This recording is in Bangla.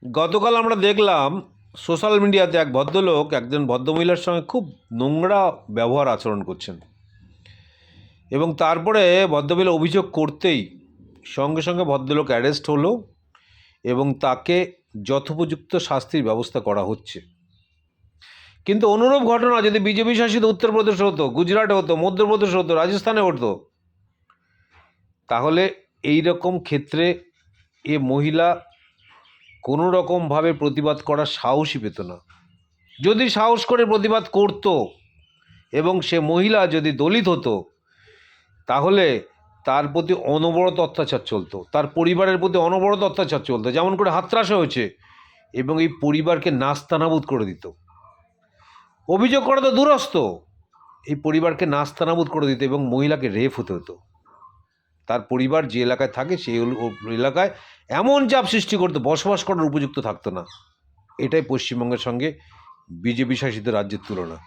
গতকাল আমরা দেখলাম সোশ্যাল মিডিয়াতে এক ভদ্রলোক একজন ভদ্রমহিলার সঙ্গে খুব নোংরা ব্যবহার আচরণ করছেন, এবং তারপরে ভদ্রমহিলা অভিযোগ করতেই সঙ্গে সঙ্গে ভদ্রলোক অ্যারেস্ট হলো এবং তাকে যথোপযুক্ত শাস্তির ব্যবস্থা করা হচ্ছে। কিন্তু অনুরূপ ঘটনা যদি বিজেপি শাসিত উত্তরপ্রদেশ হতো, গুজরাটে হতো, মধ্যপ্রদেশ হতো, রাজস্থানে হতো, তাহলে এই রকম ক্ষেত্রে এ মহিলা কোনো রকমভাবে প্রতিবাদ করার সাহসই পেত না। যদি সাহস করে প্রতিবাদ করত এবং সে মহিলা যদি দলিত হতো, তাহলে তার প্রতি অনবরত অত্যাচার চলতো, তার পরিবারের প্রতি অনবরত অত্যাচার চলতো, যেমন করে হাতরাস হয়েছে, এবং এই পরিবারকে নাস্তানাবুদ করে দিত। অভিযোগ করা তো দূরস্থ, এই পরিবারকে নাস্তানাবুদ করে দিত এবং মহিলাকে রেপ হতে হতো। তার পরিবার যে এলাকায় থাকে সেই এলাকায় এমন চাপ সৃষ্টি করতো, বসবাস করার উপযুক্ত থাকতো না। এটাই পশ্চিমবঙ্গের সঙ্গে বিজেপি শাসিত রাজ্যের তুলনা।